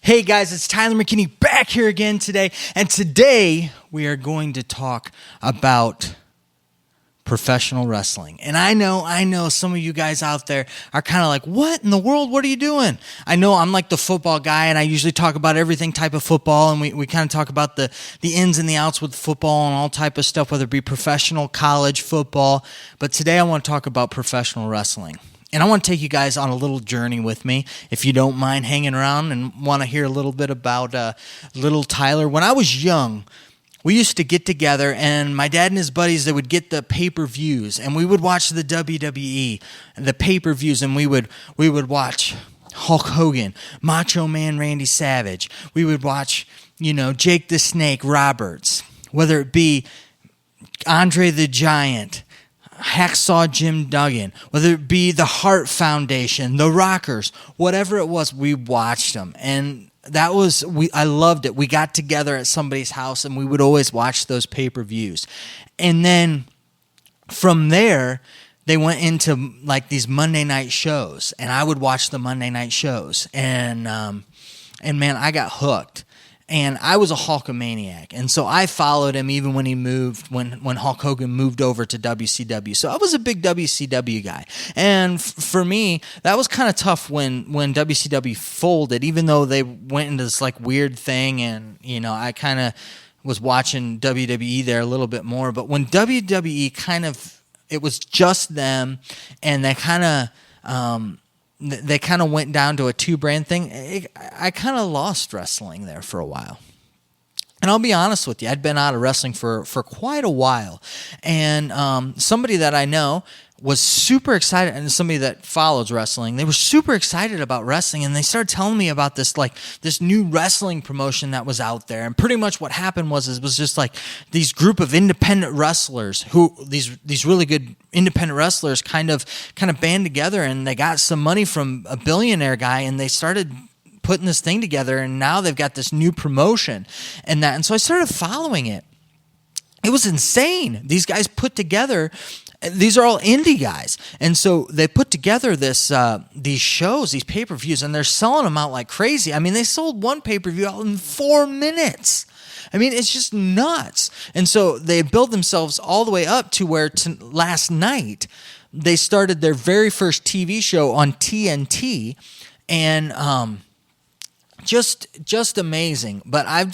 Hey guys, it's Tyler McKinney back here again today, and today we are going to talk about professional wrestling. And I know some of you guys out there are kind of like, what in the world? What are you doing? I know I'm like the football guy, and I usually talk about everything type of football, and we kind of talk about the ins and the outs with football and all type of stuff, whether it be professional, college, football. But today I want to talk about professional wrestling. And I want to take you guys on a little journey with me, if you don't mind hanging around and want to hear a little bit about little Tyler. When I was young, we used to get together, and my dad and his buddies, they would get the pay-per-views, and we would watch the WWE, the pay-per-views, and we would watch Hulk Hogan, Macho Man Randy Savage. We would watch, Jake the Snake Roberts, whether it be Andre the Giant, Hacksaw Jim Duggan, whether it be the Hart Foundation, the Rockers, whatever it was, we watched them. And I loved it. We got together at somebody's house and we would always watch those pay-per-views. And then from there, they went into like these Monday night shows, and I would watch the Monday night shows. And man, I got hooked. And I was a Hulkamaniac, and so I followed him even when he moved, when Hulk Hogan moved over to WCW. So I was a big WCW guy. And for me, that was kind of tough when WCW folded, even though they went into this like weird thing, and I kind of was watching WWE there a little bit more. But when WWE it was just them, and they kind of went down to a two-brand thing. I kind of lost wrestling there for a while. And I'll be honest with you, I'd been out of wrestling for quite a while. And somebody that I know was super excited, and somebody that follows wrestling, they were super excited about wrestling, and they started telling me about this new wrestling promotion that was out there. And pretty much what happened was just like these group of independent wrestlers, who these really good independent wrestlers kind of band together, and they got some money from a billionaire guy, and they started putting this thing together, and now they've got this new promotion and so I started following it. It was insane. These guys put together, these are all indie guys, and so they put together these shows, these pay-per-views, and they're selling them out like crazy. I mean, they sold one pay-per-view out in 4 minutes. I mean, it's just nuts. And so they built themselves all the way up to where last night they started their very first TV show on TNT, and just amazing. But I've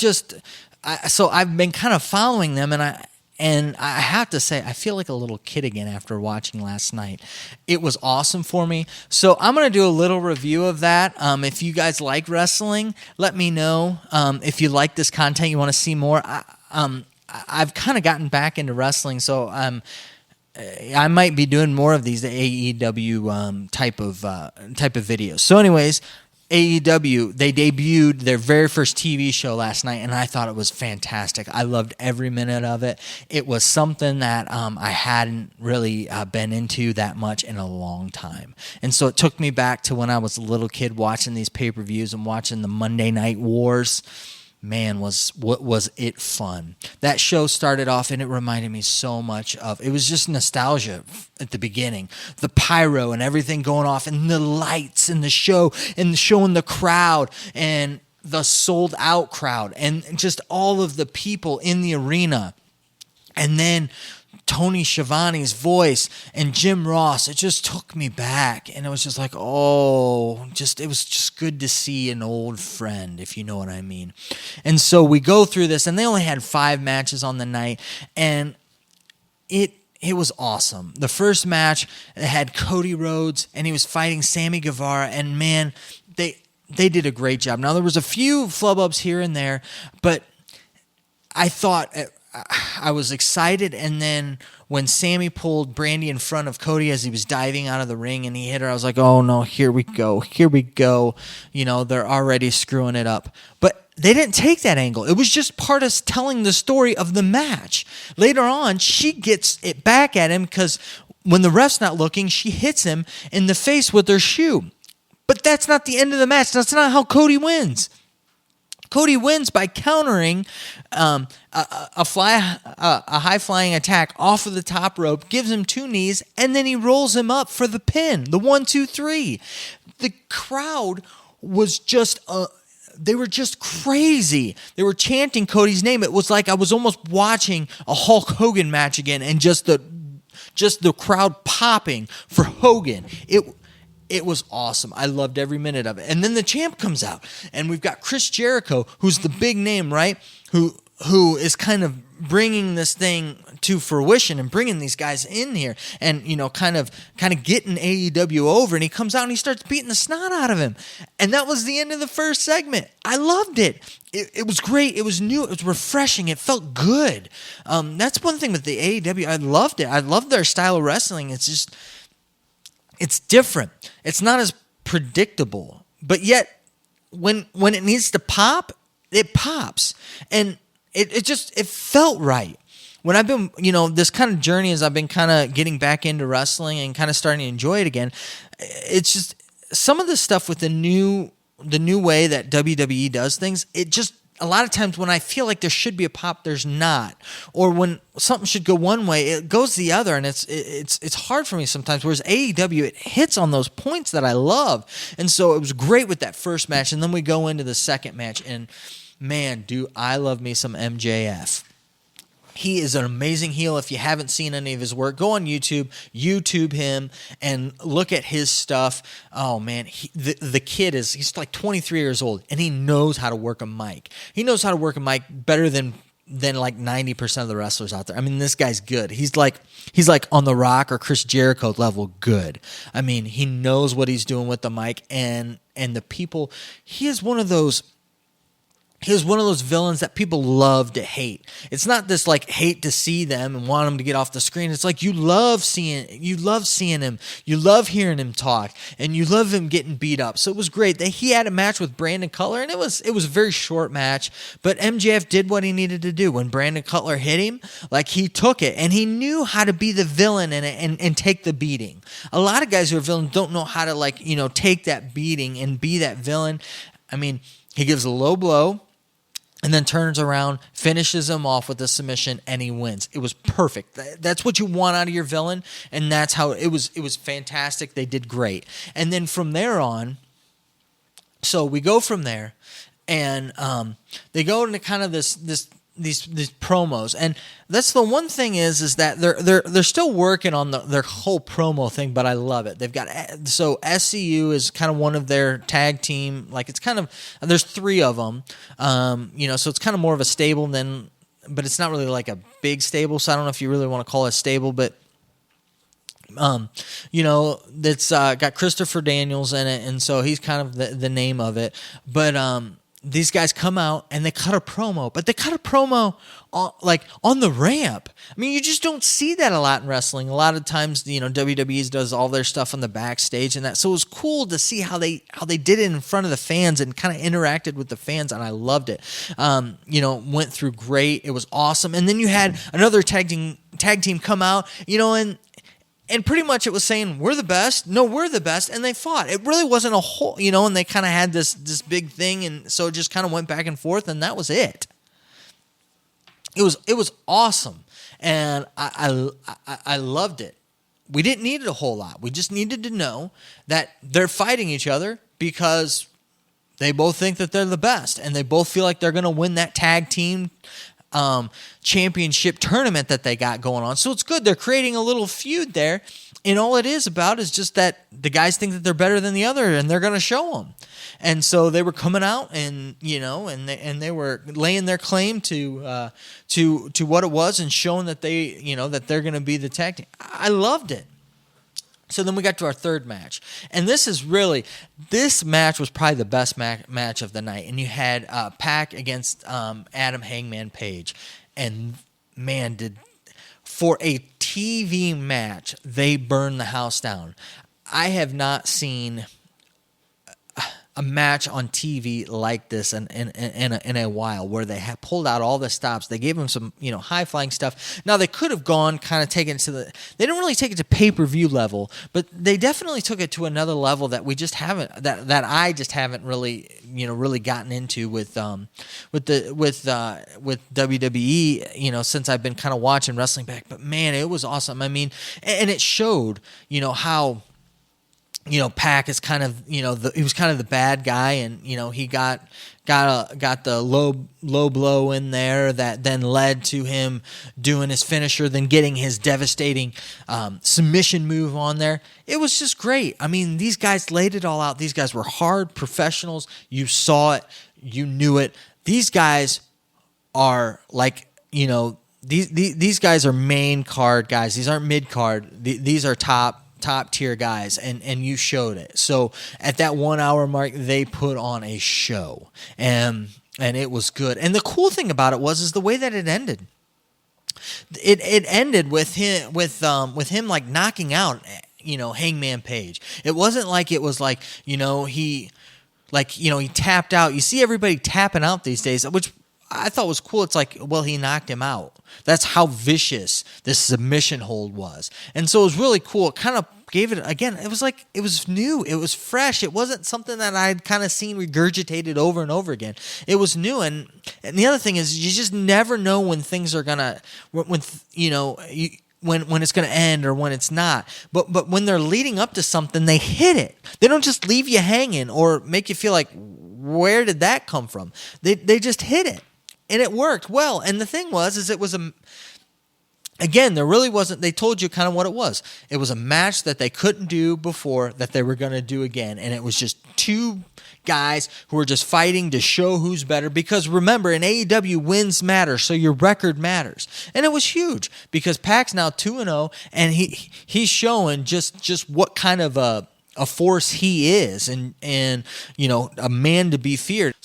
been kind of following them, and I have to say, I feel like a little kid again after watching last night. It was awesome for me. So I'm going to do a little review of that. If you guys like wrestling, let me know. If you like this content, you want to see more. I've kind of gotten back into wrestling, so I might be doing more of these AEW type of videos. So anyways, AEW, they debuted their very first TV show last night, and I thought it was fantastic. I loved every minute of it. It was something that I hadn't really been into that much in a long time. And so it took me back to when I was a little kid watching these pay-per-views and watching the Monday Night Wars. Man, was it fun. That show started off, and it reminded me so much of, it was just nostalgia at the beginning. The pyro and everything going off, and the lights and the show, and showing the crowd, and the sold out crowd, and just all of the people in the arena. And then Tony Schiavone's voice and Jim Ross, it just took me back, and it was just like, it was just good to see an old friend, if you know what I mean. And so we go through this, and they only had 5 matches on the night, and it was awesome. The first match had Cody Rhodes, and he was fighting Sammy Guevara, and man, they did a great job. Now, there was a few flub-ups here and there, but I thought I was excited, and then when Sammy pulled Brandy in front of Cody as he was diving out of the ring and he hit her, I was like, oh no, here we go. They're already screwing it up. But they didn't take that angle. It was just part of telling the story of the match. Later on, she gets it back at him because when the ref's not looking, she hits him in the face with her shoe. But that's not the end of the match. That's not how Cody wins. Cody wins by countering a high-flying attack off of the top rope, gives him 2 knees, and then he rolls him up for the pin, the 1, 2, 3. The crowd was just they were just crazy. They were chanting Cody's name. It was like I was almost watching a Hulk Hogan match again, and just the crowd popping for Hogan. It was awesome. I loved every minute of it. And then the champ comes out, and we've got Chris Jericho, who's the big name, right? Who is kind of bringing this thing to fruition and bringing these guys in here, and kind of getting AEW over. And he comes out and he starts beating the snot out of him. And that was the end of the first segment. I loved it. It was great. It was new. It was refreshing. It felt good. That's one thing with the AEW. I loved it. I loved their style of wrestling. It's different. It's not as predictable, but yet when it needs to pop, it pops, and it felt right. When I've been, this kind of journey as I've been kind of getting back into wrestling and kind of starting to enjoy it again, it's just some of the stuff with the new way that WWE does things. It just, a lot of times when I feel like there should be a pop, there's not. Or when something should go one way, it goes the other, and it's hard for me sometimes. Whereas AEW, it hits on those points that I love. And so it was great with that first match, and then we go into the second match, and man, do I love me some MJF. He is an amazing heel. If you haven't seen any of his work, go on YouTube him, and look at his stuff. Oh, man, the kid he's like 23 years old, and he knows how to work a mic. He knows how to work a mic better than like 90% of the wrestlers out there. I mean, this guy's good. He's like on The Rock or Chris Jericho level good. I mean, he knows what he's doing with the mic, and the people. He is one of those villains that people love to hate. It's not this like hate to see them and want them to get off the screen. It's like you love seeing him, you love hearing him talk, and you love him getting beat up. So it was great. He had a match with Brandon Cutler, and it was a very short match, but MJF did what he needed to do. When Brandon Cutler hit him, like, he took it, and he knew how to be the villain and take the beating. A lot of guys who are villains don't know how to take that beating and be that villain. I mean, he gives a low blow, and then turns around, finishes him off with a submission, and he wins. It was perfect. That's what you want out of your villain, and that's how it was. It was fantastic. They did great. And then from there on, so we go from there, and they go into kind of these promos, and that's the one thing is that they're still working on their whole promo thing, but I love it. They've got, so SCU is kind of one of their tag team, like, it's kind of, there's three of them, so it's kind of more of a stable but it's not really like a big stable, so I don't know if you really want to call it a stable, but that's got Christopher Daniels in it, and so he's kind of the name of it, but these guys come out and they cut a promo, but they cut a promo on the ramp. I mean, you just don't see that a lot in wrestling. A lot of times, WWE does all their stuff on the backstage and that. So it was cool to see how they did it in front of the fans and kind of interacted with the fans, and I loved it. Went through great. It was awesome. And then you had another tag team come out, and pretty much it was saying, we're the best. No, we're the best. And they fought. It really wasn't a whole, and they kind of had this big thing. And so it just kind of went back and forth, and that was it. It was awesome. And I loved it. We didn't need a whole lot. We just needed to know that they're fighting each other because they both think that they're the best. And they both feel like they're going to win that tag team championship tournament that they got going on. So it's good. They're creating a little feud there, and all it is about is just that the guys think that they're better than the other, and they're going to show them. And so they were coming out, and they were laying their claim to what it was, and showing that that they're going to be the tag team. I loved it. So then we got to our third match, and this match was probably the best match of the night. And you had Pac against Adam Hangman Page, and man, for a TV match, they burned the house down. I have not seen a match on TV like this in a while, where they have pulled out all the stops. They gave them some high flying stuff. Now they could have gone kind of taken it to they didn't really take it to pay-per-view level, but they definitely took it to another level that we just haven't that I just haven't really really gotten into with WWE since I've been kind of watching wrestling back. But man, it was awesome. I mean, and it showed how Pac is kind of, he was kind of the bad guy, and he got the low blow in there that then led to him doing his finisher, then getting his devastating submission move on there. It was just great. I mean, these guys laid it all out. These guys were hard professionals. You saw it, you knew it. These guys are like, these guys are main card guys. These aren't mid card. These are top tier guys, and you showed it. So at that 1 hour mark, they put on a show, and it was good. And the cool thing about it is the way that it ended. It ended with him like knocking out Hangman Page. It wasn't like it was like he tapped out. You see everybody tapping out these days, which I thought was cool. It's like, well, he knocked him out. That's how vicious this submission hold was. And so it was really cool. It kind of gave it, again, it was like, it was new. It was fresh. It wasn't something that I'd kind of seen regurgitated over and over again. It was new. And the other thing is, you just never know when things are going to, when it's going to end or when it's not. But when they're leading up to something, they hit it. They don't just leave you hanging or make you feel like, where did that come from? They just hit it. And it worked well. And the thing was, it was again, there really wasn't, they told you kind of what it was. It was a match that they couldn't do before that they were going to do again. And it was just two guys who were just fighting to show who's better. Because remember, in AEW, wins matter, so your record matters. And it was huge because Pac's now 2-0, and he's showing just what kind of a force he is, and a man to be feared.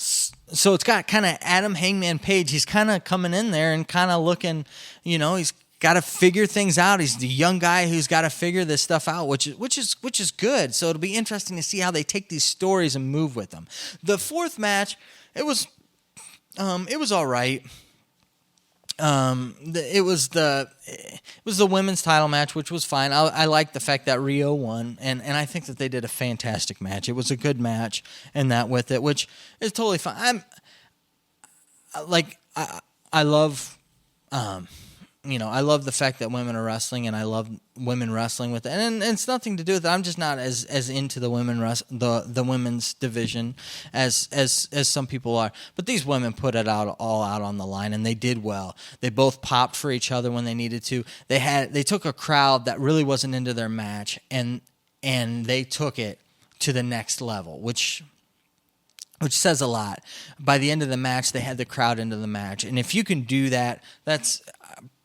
So it's got kind of Adam Hangman Page. He's kind of coming in there and kind of looking, he's got to figure things out. He's the young guy who's got to figure this stuff out, which is good. So it'll be interesting to see how they take these stories and move with them. The fourth match, it was all right. It was the women's title match, which was fine. I like the fact that Rio won, and I think that they did a fantastic match. It was a good match, and that with it, which is totally fine. I love, I love the fact that women are wrestling, and I love women wrestling with it. And it's nothing to do with it. I'm just not as into the the women's division as some people are. But these women put it all out on the line, and they did well. They both popped for each other when they needed to. They took a crowd that really wasn't into their match, and they took it to the next level, which says a lot. By the end of the match, they had the crowd into the match. And if you can do that, that's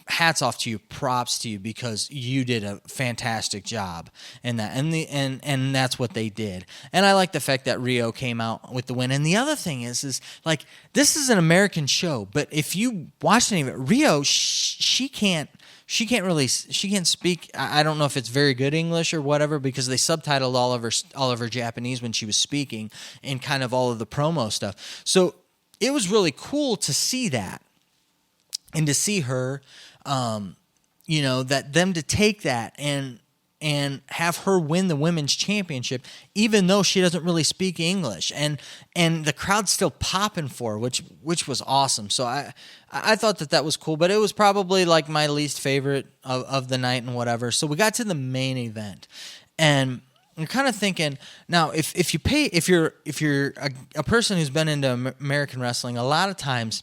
hats off to you, props to you, because you did a fantastic job in that. And that's what they did. And I like the fact that Rio came out with the win. And the other thing is like, this is an American show, but if you watch any of it, Rio, she can't speak. I don't know if it's very good English or whatever, because they subtitled all of her Japanese when she was speaking and kind of all of the promo stuff. So it was really cool to see that, and to see her, that them to take that and have her win the women's championship, even though she doesn't really speak English, and the crowd's still popping for her, which was awesome. So I thought that was cool, but it was probably like my least favorite of the night and whatever. So we got to the main event, and I'm kind of thinking now, if you're a person who's been into American wrestling, a lot of times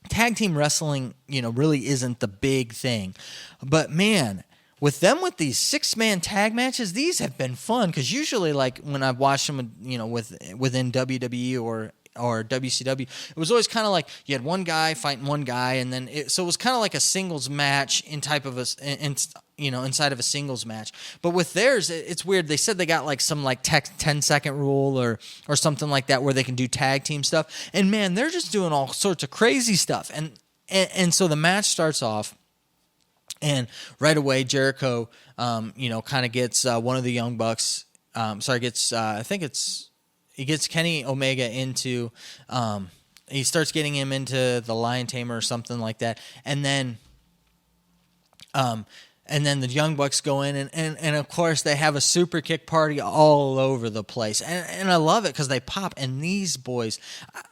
tag team wrestling, really isn't the big thing. But man, with these 6-man tag matches, these have been fun, because usually, like when I've watched them, within WWE or WCW, it was always kind of like you had one guy fighting one guy, and then so it was kind of like a singles match inside of a singles match. But with theirs, it's weird. They said they got like some like 10-second rule or something like that, where they can do tag team stuff. And man, they're just doing all sorts of crazy stuff. And so the match starts off, and right away Jericho, kind of gets one of the Young Bucks. He gets Kenny Omega into. He starts getting him into the Lion Tamer or something like that, and then the Young Bucks go in, and of course they have a super kick party all over the place, and I love it because they pop. And these boys,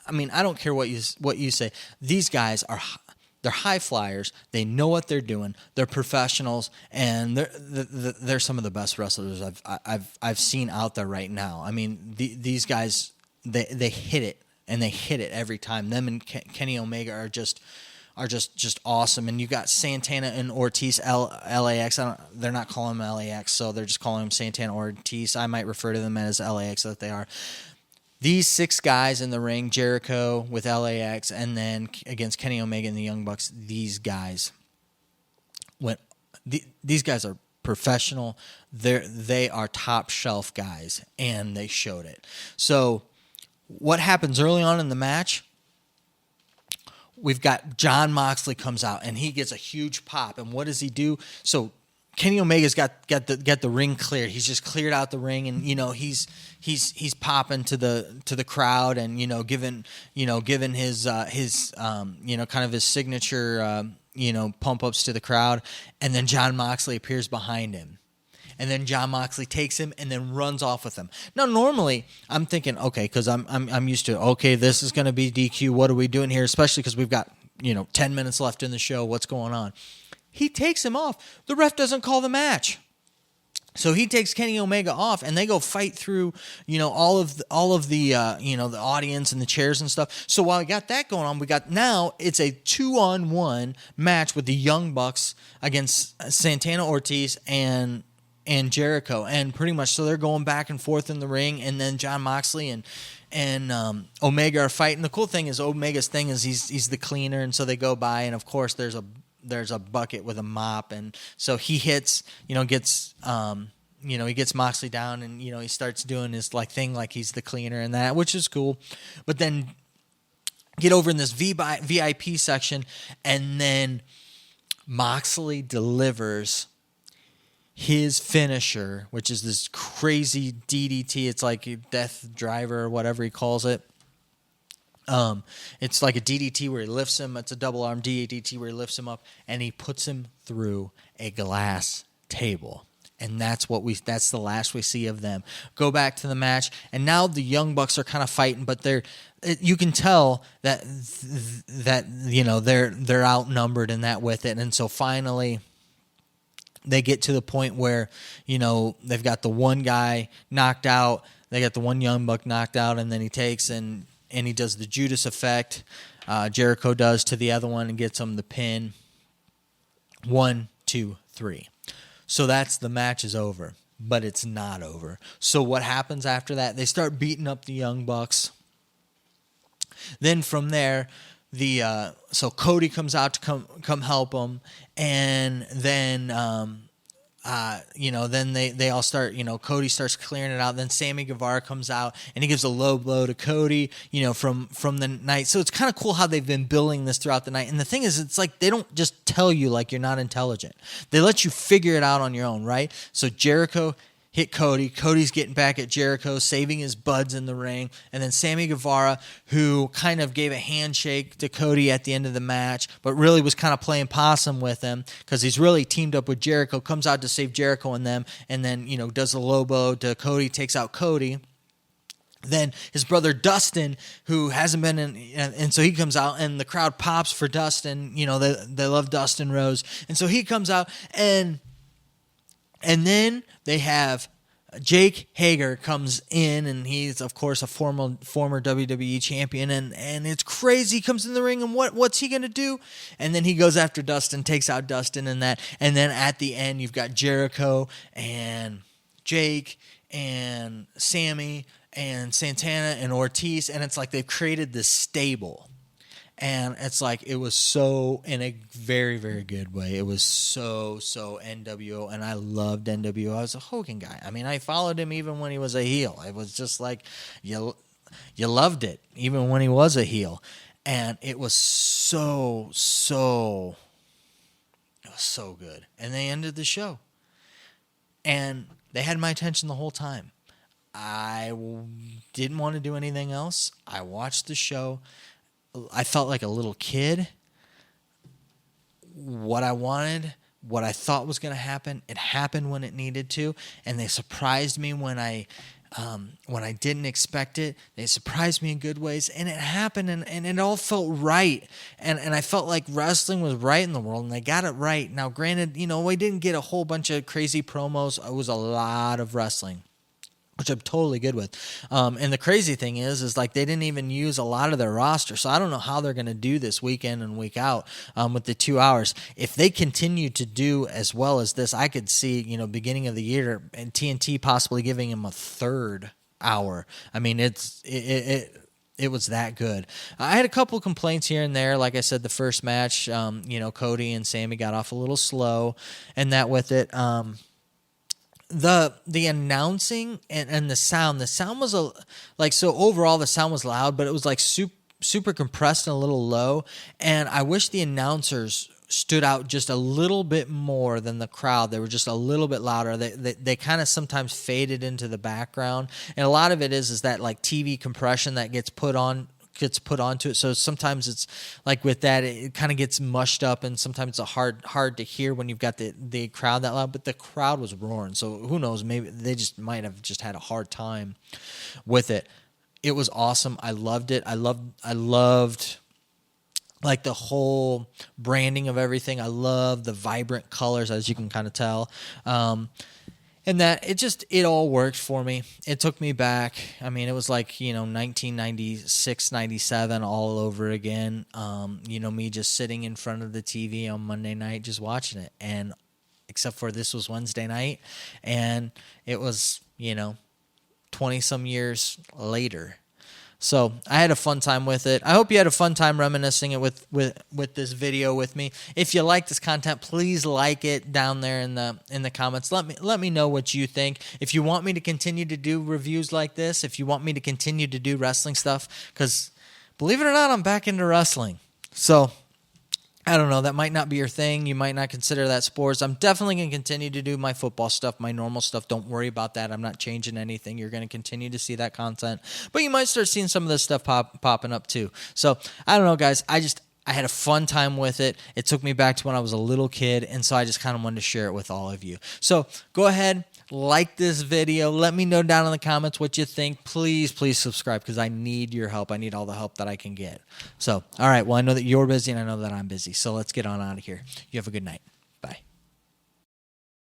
I mean, I don't care what you say, these guys They're high flyers. They know what they're doing. They're professionals, and they're some of the best wrestlers I've seen out there right now. I mean, these guys, they hit it, and they hit it every time. Them and Kenny Omega are just awesome. And you got Santana and Ortiz, LAX. They're not calling them LAX, so they're just calling them Santana Ortiz. I might refer to them as LAX, that they are. These 6 guys in the ring, Jericho with LAX, and then against Kenny Omega and the Young Bucks, these guys these guys are professional. They are top shelf guys, and they showed it. So what happens early on in the match? We've got Jon Moxley comes out, and he gets a huge pop. And what does he do? So Kenny Omega's got the ring cleared. He's just cleared out the ring, and he's popping to the crowd, and giving his kind of his signature pump ups to the crowd. And then Jon Moxley appears behind him. And then Jon Moxley takes him and then runs off with him. Now, normally, I'm thinking, okay, because I'm used to, okay, this is going to be DQ. What are we doing here? Especially because we've got 10 minutes left in the show. What's going on? He takes him off. The ref doesn't call the match. So he takes Kenny Omega off, and they go fight through, all of the the audience and the chairs and stuff. So while we got that going on, now it's a 2-on-1 match with the Young Bucks against Santana Ortiz and Jericho, and pretty much so they're going back and forth in the ring, and then Jon Moxley and Omega are fighting. The cool thing is Omega's thing is he's the cleaner, and so they go by, and of course there's a bucket with a mop, and so he hits, he gets Moxley down, and he starts doing his thing like he's the cleaner and that, which is cool. But then get over in this VIP section, and then Moxley delivers his finisher, which is this crazy DDT. It's like a death driver or whatever he calls it. It's like a DDT where he lifts him. It's a double arm DDT where he lifts him up, and he puts him through a glass table. And that's the last we see of them. Go back to the match, and now the Young Bucks are kind of fighting, but you can tell that they're outnumbered in that with it. And so finally they get to the point where, they've got the one guy knocked out, they got the one Young Buck knocked out, and then he takes and he does the Judas effect. Jericho does to the other one and gets him the pin. 1, 2, 3. So the match is over, but it's not over. So what happens after that? They start beating up the Young Bucks. Then from there, so Cody comes out to come help them, and then then they all start, Cody starts clearing it out. Then Sammy Guevara comes out, and he gives a low blow to Cody, from the night. So it's kind of cool how they've been building this throughout the night. And the thing is, it's like they don't just tell you like you're not intelligent. They let you figure it out on your own, right? So Jericho hit Cody. Cody's getting back at Jericho, saving his buds in the ring. And then Sammy Guevara, who kind of gave a handshake to Cody at the end of the match, but really was kind of playing possum with him because he's really teamed up with Jericho, comes out to save Jericho and them, and then, does the low blow to Cody, takes out Cody. Then his brother Dustin, who hasn't been in, and so he comes out, and the crowd pops for Dustin. They love Dustin Rose. And so he comes out, and then they have Jake Hager comes in, and he's, of course, a former WWE champion, and it's crazy. He comes in the ring, and what's he going to do? And then he goes after Dustin, takes out Dustin and that. And then at the end, you've got Jericho and Jake and Sammy and Santana and Ortiz, and it's like they've created this stable. And it's like it was so, in a very, very good way, it was so NWO, and I loved NWO. I was a Hogan guy. I mean, I followed him even when he was a heel. It was just like, you loved it, even when he was a heel. And it was so good. And they ended the show. And they had my attention the whole time. I didn't want to do anything else. I watched the show. I felt like a little kid. What I wanted, what I thought was going to happen, it happened when it needed to, and they surprised me when I when I didn't expect it. They surprised me in good ways, and it happened, and it all felt right. And I felt like wrestling was right in the world, and they got it right. Now, granted, we didn't get a whole bunch of crazy promos. It was a lot of wrestling, which I'm totally good with. And the crazy thing is like they didn't even use a lot of their roster. So I don't know how they're going to do this week in and week out with the 2 hours. If they continue to do as well as this, I could see, beginning of the year and TNT possibly giving them a third hour. I mean, it was that good. I had a couple complaints here and there. Like I said, the first match, Cody and Sammy got off a little slow and that with it. The announcing and the sound was so overall the sound was loud, but it was like super compressed and a little low. And I wish the announcers stood out just a little bit more than the crowd. They were just a little bit louder. They kind of sometimes faded into the background. And a lot of it is that like TV compression that gets put onto it. So sometimes it's like with that, it kind of gets mushed up, and sometimes it's hard to hear when you've got the crowd that loud, but the crowd was roaring. So who knows, maybe they just might have just had a hard time with it. It was awesome. I loved it. I loved like the whole branding of everything. I love the vibrant colors, as you can kind of tell. And that it all worked for me. It took me back. I mean, it was like, 1996, 97 all over again. Me just sitting in front of the TV on Monday night, just watching it. And except for this was Wednesday night, and it was, 20 some years later. So I had a fun time with it. I hope you had a fun time reminiscing it with this video with me. If you like this content, please like it down there in the comments. Let me know what you think. If you want me to continue to do reviews like this, if you want me to continue to do wrestling stuff, because believe it or not, I'm back into wrestling. So I don't know, that might not be your thing. You might not consider that sports. I'm definitely going to continue to do my football stuff, my normal stuff. Don't worry about that. I'm not changing anything. You're going to continue to see that content. But you might start seeing some of this stuff popping up too. So I don't know, guys. I had a fun time with it. It took me back to when I was a little kid, and so I just kind of wanted to share it with all of you. So go ahead, like this video. Let me know down in the comments what you think. Please subscribe, because I need your help. I need all the help that I can get. So, all right, well, I know that you're busy, and I know that I'm busy, so let's get on out of here. You have a good night.